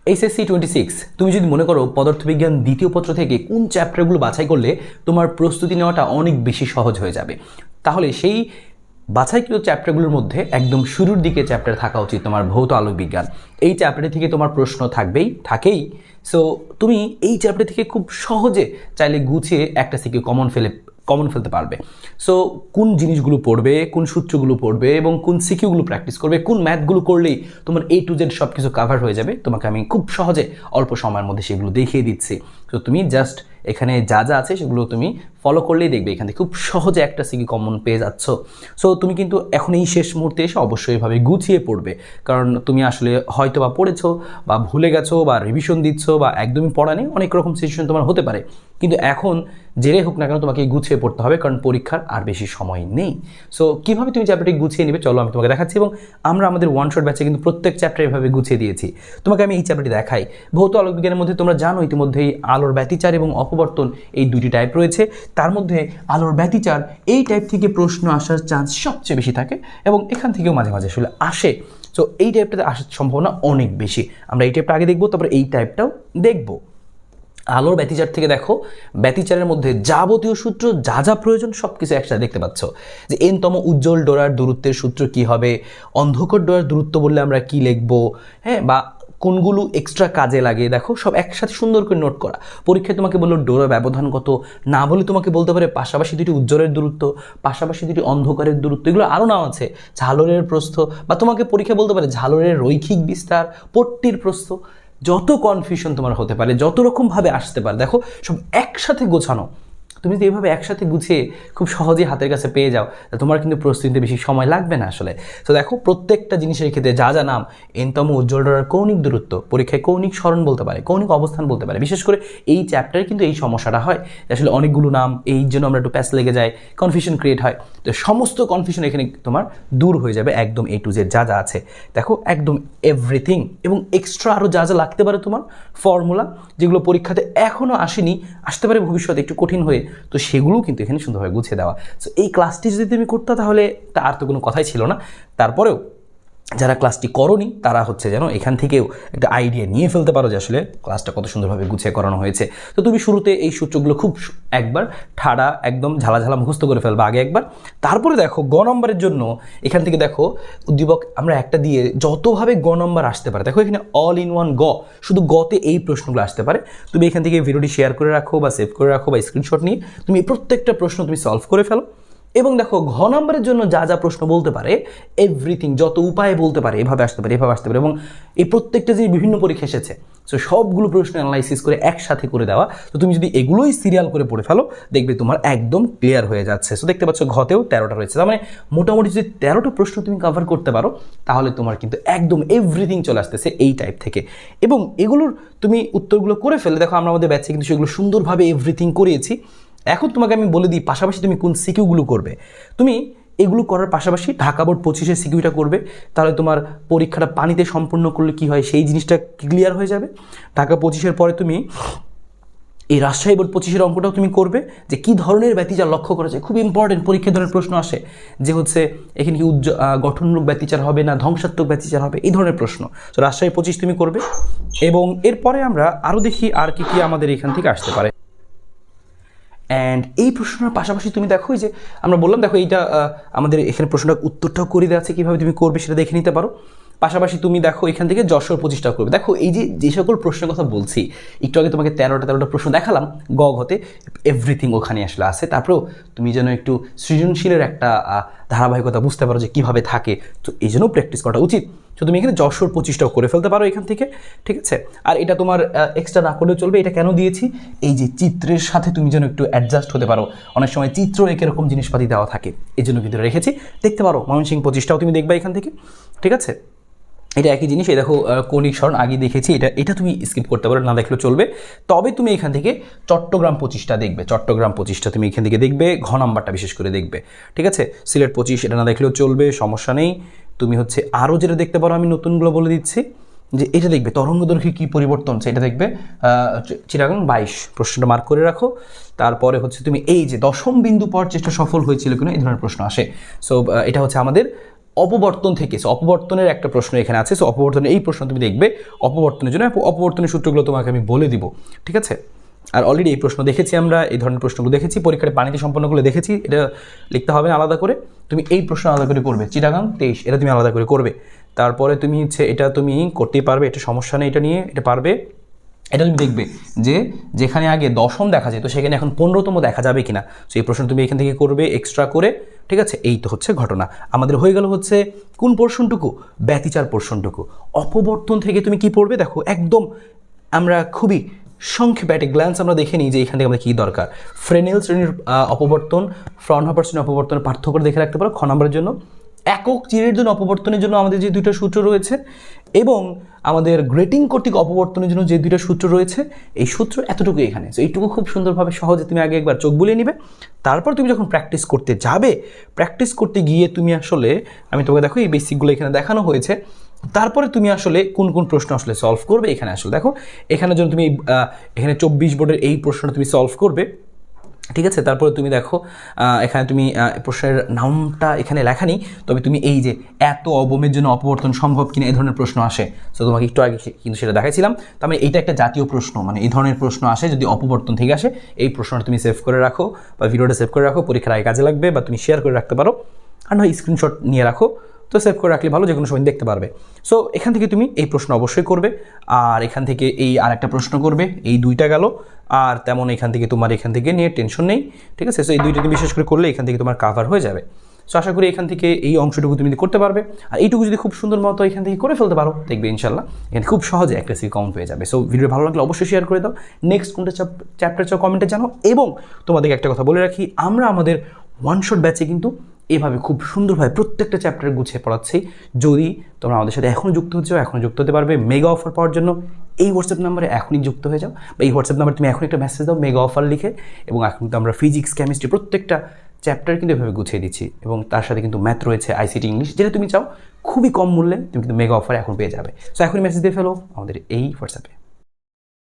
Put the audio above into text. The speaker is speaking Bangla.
এইচএসসি 26 তুমি যদি মনে করো পদার্থবিজ্ঞান দ্বিতীয় পত্র থেকে কোন চ্যাপ্টারগুলো বাছাই করলে তোমার প্রস্তুতি নেওয়াটা অনেক বেশি সহজ হয়ে যাবে, তাহলে সেই বাছাইকৃত চ্যাপ্টারগুলোর মধ্যে একদম শুরুর দিকে চ্যাপ্টার থাকা উচিত তোমার ভৌত আলোক বিজ্ঞান। এই চ্যাপ্টার থেকে তোমার প্রশ্ন থাকেই। সো তুমি এই চ্যাপ্টার থেকে খুব সহজে চাইলে গুছিয়ে একটা সিকিউ কমন ফেলতে পারবে। সো কোন জিনিসগুলো পড়বে, কোন সূত্রগুলো পড়বে এবং কোন সিকিউগুলো প্র্যাকটিস করবে, কোন ম্যাথগুলো করলেই তোমার A to Z সব কিছু কাভার হয়ে যাবে, তোমাকে আমি খুব সহজে অল্প সময়ের মধ্যে সেগুলো দেখিয়ে দিচ্ছি। তো তুমি জাস্ট এখানে যা যা আছে সেগুলো তুমি ফলো করলেই দেখবে এখান থেকে খুব সহজে একটা সিকিউ কমন পেয়ে যাচ্ছ। সো তুমি কিন্তু এখন এই শেষ মুহূর্তে এসে অবশ্যই এভাবে গুছিয়ে পড়বে, কারণ তুমি আসলে হয়তো বা পড়েছো বা ভুলে গেছো বা রিভিশন দিচ্ছ বা একদমই পড়া নেই, অনেক রকম সিচুয়েশন তোমার হতে পারে। কিন্তু এখন জেরে হোক না কেন তোমাকে গুছিয়ে পড়তে হবে, কারণ পরীক্ষার আর বেশি সময় নেই। সো কীভাবে তুমি চ্যাপ্টারটি গুছিয়ে নেবে চলো আমি তোমাকে দেখাচ্ছি, এবং আমরা আমাদের ওয়ান শট ব্যাচে কিন্তু প্রত্যেক চ্যাপ্টার এভাবে গুছিয়ে দিয়েছি। তোমাকে আমি এই চ্যাপ্টারটি দেখাই। ভৌত আলোক বিজ্ঞানের মধ্যে তোমরা জানো ইতিমধ্যেই আলোর ব্যতিচার এবং অপবর্তন এই দুটি টাইপ রয়েছে। তার মধ্যে আলোর ব্যতিচার এই টাইপ থেকে প্রশ্ন আসার চান্স সবচেয়ে বেশি থাকে এবং এখান থেকেও মাঝে মাঝে আসলে আসে। সো এই টাইপটাতে আসার সম্ভাবনা অনেক বেশি। আমরা এই টাইপটা আগে দেখবো, তারপরে এই টাইপটাও দেখবো। আলোর ব্যতিচার থেকে দেখো, ব্যতিচারের মধ্যে যাবতীয় সূত্র যা যা প্রয়োজন সব কিছু একসাথে দেখতে পাচ্ছ, যে এনতম উজ্জ্বল ডোরার দূরত্বের সূত্র কি হবে, অন্ধকার ডোরার দূরত্ব বললে আমরা কি লিখবো, হ্যাঁ, বা কোনগুলো এক্সট্রা কাজে লাগে, দেখো সব একসাথে সুন্দর করে নোট করা। পরীক্ষায় তোমাকে বললো ডোরার ব্যবধান কত, না বলে তোমাকে বলতে পারে পাশাপাশি দুটি উজ্জ্বলের দূরত্ব, পাশাপাশি দুটি অন্ধকারের দূরত্ব, এগুলো আরও নাম আছে, ঝালরের প্রস্থ, বা তোমাকে পরীক্ষা বলতে পারে ঝালরের রৈখিক বিস্তার, পট্টির প্রস্থ। যত কনফিউশন তোমার হতে পারে, যত রকমভাবে আসতে পারে, দেখো সব একসাথে গোছানো। তুমি যদি এইভাবে একসাথে গুছিয়ে খুব সহজেই হাতের কাছে পেয়ে যাও, তোমার কিন্তু প্রস্তুতিতে বেশি সময় লাগবে না আসলে। তো দেখো প্রত্যেকটা জিনিসের ক্ষেত্রে যা যা নাম, এনতম উজ্জ্বল ডোরার কৌণিক দূরত্ব, পরীক্ষায় কৌণিক সরণ বলতে পারে, কৌণিক অবস্থান বলতে পারে। বিশেষ করে এই চ্যাপ্টারে কিন্তু এই সমস্যাটা হয়, আসলে অনেকগুলো নাম, এই জন্য আমরা একটু প্যাচ লেগে যায়, কনফিউশন ক্রিয়েট হয়। তো সমস্ত কনফিউশন এখানে তোমার দূর হয়ে যাবে একদম A to Z যা যা আছে। দেখো একদম এভরিথিং, এবং এক্সট্রা আরও যা যা লাগতে পারে তোমার ফর্মুলা, যেগুলো পরীক্ষাতে এখনও আসেনি, আসতে পারে ভবিষ্যতে একটু কঠিন হয়ে, তো সেগুলোও কিন্তু এখানে সুন্দরভাবে গুছিয়ে দেওয়া। সো এই ক্লাসটি যদি তুমি করতে তাহলে আর তো কোনো কথাই ছিল না। তারপরেও যারা ক্লাসটি করনি তারা হচ্ছে যেন এখান থেকেও একটা আইডিয়া নিয়ে ফেলতে পারো যে আসলে ক্লাসটা কত সুন্দরভাবে গুছিয়ে করানো হয়েছে। তো তুমি শুরুতে এই সূত্রগুলো খুব একবার ঠাড়া একদম ঝালা মুখস্থ করে ফেলবে আগে একবার। তারপরে দেখো গ নম্বরের জন্য এখান থেকে দেখো উদ্দীপক আমরা একটা দিয়ে যতভাবে গ নম্বর আসতে পারে, দেখো এখানে অল ইন ওয়ান গ, শুধু গতে এই প্রশ্নগুলো আসতে পারে। তুমি এখান থেকে ভিডিওটি শেয়ার করে রাখো বা সেভ করে রাখো বা স্ক্রিনশট নিয়ে তুমি প্রত্যেকটা প্রশ্ন তুমি সলভ করে ফেলো। এবং দেখো ঘ নম্বরের জন্য যা যা প্রশ্ন বলতে পারে, এভরিথিং যত উপায়ে বলতে পারে, এভাবে আসতে পারে, এভাবে আসতে পারে, এবং এই প্রত্যেকটা যে বিভিন্ন পরীক্ষা এসেছে, সো সবগুলো প্রশ্ন অ্যানালাইসিস করে একসাথে করে দেওয়া। তো তুমি যদি এগুলোই সিরিয়াল করে পড়ে ফেলো, দেখবে তোমার একদম ক্লিয়ার হয়ে যাচ্ছে। সো দেখতে পাচ্ছ ঘতেও 13টা রয়েছে, তার মানে মোটামুটি যদি 13টা প্রশ্ন তুমি কভার করতে পারো, তাহলে তোমার কিন্তু একদম এভরিথিং চলে আসতেছে এই টাইপ থেকে। এবং এগুলোর তুমি উত্তরগুলো করে ফেলে, দেখো আমরা আমাদের ব্যাচে কিন্তু সেগুলো সুন্দরভাবে এভরিথিং করিয়েছি। এখন তোমাকে আমি বলে দিই পাশাপাশি তুমি কোন সিকিউগুলো করবে। তুমি এগুলো করার পাশাপাশি ঢাকা বোর্ড 25-এর সিকিউটা করবে, তাহলে তোমার পরীক্ষাটা পানিতে সম্পূর্ণ করলে কি হয় সেই জিনিসটা ক্লিয়ার হয়ে যাবে। ঢাকা 25-এর পরে তুমি এই রাজশাহী বোর্ড 25-এর অঙ্কটাও তুমি করবে, যে কী ধরনের ব্যতিচার লক্ষ্য করা যায়। খুব ইম্পর্টেন্ট, পরীক্ষা ধরনের প্রশ্ন আসে যে হচ্ছে এখানে কি গঠনমূলক ব্যতিচার হবে না ধ্বংসাত্মক ব্যতিচার হবে, এই ধরনের প্রশ্ন। তো রাজশাহী 25 তুমি করবে। এবং এরপরে আমরা আরও দেখি আর কি কি আমাদের এখান থেকে আসতে পারে। অ্যান্ড এই প্রশ্নের পাশাপাশি তুমি দেখো যে আমরা বললাম, দেখো এইটা আমাদের এখানে প্রশ্নটা উত্তরটাও করে দেওয়া আছে, কীভাবে তুমি করবে সেটা দেখে নিতে পারো। পাশাপাশি তুমি দেখো এখান থেকে যশোর 25টা করবে। দেখো এই যে সকল প্রশ্নের কথা বলছি, একটু আগে তোমাকে 13টা প্রশ্ন দেখালাম গ ঘতে, এভরিথিং ওখানে আসলে আছে। তারপরেও তুমি যেন একটু সৃজনশীলের একটা ধারাবাহিকতা বুঝতে পারো যে কীভাবে থাকে, তো এই জন্য প্র্যাকটিস করাটা উচিত। তো তুমি এখানে যশোর 25টাও করে ফেলতে পারো এখান থেকে, ঠিক আছে। আর এটা তোমার এক্সট্রা না করলেও চলবে। এটা কেন দিয়েছি, এই যে চিত্রের সাথে তুমি যেন একটু অ্যাডজাস্ট হতে পারো, অনেক সময় চিত্র এরকম জিনিসপাতি দেওয়া থাকে, এই জন্য কিন্তু রেখেছি। দেখতে পারো ময়মনসিংহ 25টাও তুমি দেখবা এখান থেকে, ঠিক আছে। এটা একই জিনিস, এই দেখো কৌণিক সরণ আগে দেখেছি, এটা তুমি স্কিপ করতে পারো, না দেখলেও চলবে। তবে তুমি এখান থেকে চট্টগ্রাম 25টা দেখবে, চট্টগ্রাম 25টা তুমি এখান থেকে দেখবে, ঘ নাম্বারটা বিশেষ করে দেখবে, ঠিক আছে। সিলেট 25 এটা না দেখলেও চলবে, সমস্যা নেই। তুমি হচ্ছে আরও যেটা দেখতে পারো, আমি নতুনগুলো বলে দিচ্ছি, যে এটা দেখবে তরঙ্গ দৈর্ঘ্যে কী পরিবর্তন, সেটা দেখবে চিটাগাং 22 প্রশ্নটা মার্ক করে রাখো। তারপরে হচ্ছে তুমি এই যে দশম বিন্দু পর চেষ্টা সফল হয়েছিল কিনা, এই ধরনের প্রশ্ন আসে। সো এটা হচ্ছে আমাদের অপবর্তন থেকে, সো অপবর্তনের একটা প্রশ্ন এখানে আছে। সো অপবর্তনের এই প্রশ্ন তুমি দেখবে অপবর্তনের জন্য, অপবর্তনের সূত্রগুলো তোমাকে আমি বলে দিব, ঠিক আছে। আর অলরেডি এই প্রশ্ন দেখেছি আমরা, এই ধরনের প্রশ্নগুলো দেখেছি পরীক্ষায়, পানিতে সম্পন্নগুলো দেখেছি। এটা লিখতে হবে না আলাদা করে, তুমি এই প্রশ্ন আলাদা করে করবে। চিটাগাং 23 এটা তুমি আলাদা করে করবে। তারপরে তুমি হচ্ছে এটা তুমি করতেই পারবে, এটা সমস্যা নেই, এটা নিয়ে এটা পারবে। এটা তুমি দেখবে যে যেখানে আগে 10ম দেখা যেত সেখানে এখন 15তম দেখা যাবে কিনা। সো এই প্রশ্ন তুমি এখান থেকে করবে এক্সট্রা করে, ঠিক আছে। এই তো হচ্ছে ঘটনা। আমাদের হয়ে গেল হচ্ছে কোন পোর্শনটুকু, ব্যতিচার পোর্শনটুকু। অপবর্তন থেকে তুমি কি পড়বে দেখো, একদম আমরা খুবই সংক্ষেপে একটা গ্ল্যান্স আমরা দেখে নিই যে এখান থেকে আমাদের কী দরকার। ফ্রেনেল শ্রেণীর অপবর্তন, ফ্রনহফার শ্রেণীর অপবর্তনের পার্থক্য দেখে রাখতে পারো খ নম্বরের জন্য। একক চিরের জন্য অপবর্তনের জন্য আমাদের যে দুইটা সূত্র রয়েছে, এবং আমাদের গ্রেটিং কর্তৃক অপবর্তনের জন্য যে দুইটা সূত্র রয়েছে, এই সূত্র এতটুকু এখানে। সো এইটুকু খুব সুন্দরভাবে সহজে তুমি আগে একবার চোখ বুলিয়ে নিবে। তারপর তুমি যখন প্র্যাকটিস করতে যাবে, প্র্যাকটিস করতে গিয়ে তুমি আসলে, আমি তোমাকে দেখো এই বেসিকগুলো এখানে দেখানো হয়েছে, তারপরে তুমি আসলে কোন কোন প্রশ্ন আসলে সলভ করবে এখানে আসলে দেখো। এখানের জন্য তুমি এখানে 24 বোর্ডের এই প্রশ্নটা তুমি সলভ করবে, ঠিক আছে। তারপরে তুমি দেখো এখানে তুমি প্রশ্নের নামটা এখানে লেখা নেই, তবে তুমি এই যে এত অবমের জন্য অপবর্তন সম্ভব কিনা এই ধরনের প্রশ্ন আসে। সো তোমাকে একটু আগে কিন্তু সেটা দেখাইছিলাম। তার মানে এইটা একটা জাতীয় প্রশ্ন, মানে এই ধরনের প্রশ্ন আসে যদি অপবর্তন থেকে আসে। এই প্রশ্নটা তুমি সেভ করে রাখো বা ভিডিওটা সেভ করে রাখো, পরীক্ষার আগে কাজে লাগবে, বা তুমি শেয়ার করে রাখতে পারো, আর নয় স্ক্রিনশট নিয়ে রাখো। তো সেভ করে রাখলে ভালো, যে কোনো সময় দেখতে পারবে। সো এখান থেকে তুমি এই প্রশ্ন অবশ্যই করবে, আর এখান থেকে এই আরেকটা প্রশ্ন করবে। এই দুইটা গেল, আর তেমন এখান থেকে তোমার এখান থেকে নিয়ে টেনশন নেই, ঠিক আছে। সো এই দুইটা বিশেষ করে করলে এখান থেকে তোমার কাভার হয়ে যাবে। সো আশা করি এখান থেকে এই অংশটুকু তুমি করতে পারবে, আর এইটুকু যদি খুব সুন্দর মতো এখান থেকে করে ফেলতে পারো, দেখবে ইনশাল্লাহ এখানে খুব সহজে অ্যাক্রেসি কাউন্ট হয়ে যাবে। সো ভিডিও ভালো লাগলে অবশ্যই শেয়ার করে দাও। নেক্সট কোনটা চ্যাপ্টার চাও কমেন্টে জানাও। এবং তোমাদেরকে একটা কথা বলে রাখি, আমরা আমাদের ওয়ান শট ব্যাচে কিন্তু এভাবে খুব সুন্দরভাবে প্রত্যেকটা চ্যাপ্টার গুছিয়ে পড়াচ্ছি। যদি তোমরা আমাদের সাথে এখনও যুক্ত হতে চাও, এখনও যুক্ত হতে পারবে। মেগা অফার পাওয়ার জন্য এই হোয়াটসঅ্যাপ নাম্বারে এখনই যুক্ত হয়ে যাও, বা এই হোয়াটসঅ্যাপ নাম্বারে তুমি এখন একটা মেসেজ দাও মেগা অফার লিখে। এবং এখন কিন্তু আমরা ফিজিক্স, কেমিস্ট্রি প্রত্যেকটা চ্যাপ্টার কিন্তু এভাবে গুছিয়ে দিচ্ছি, এবং তার সাথে কিন্তু ম্যাথ রয়েছে, আইসিটি, ইংলিশ, যেটা তুমি চাও খুবই কম মূল্যে তুমি কিন্তু মেগা অফার এখন পেয়ে যাবে। সো এখনই মেসেজ দিয়ে ফেলো আমাদের এই হোয়াটসঅ্যাপে।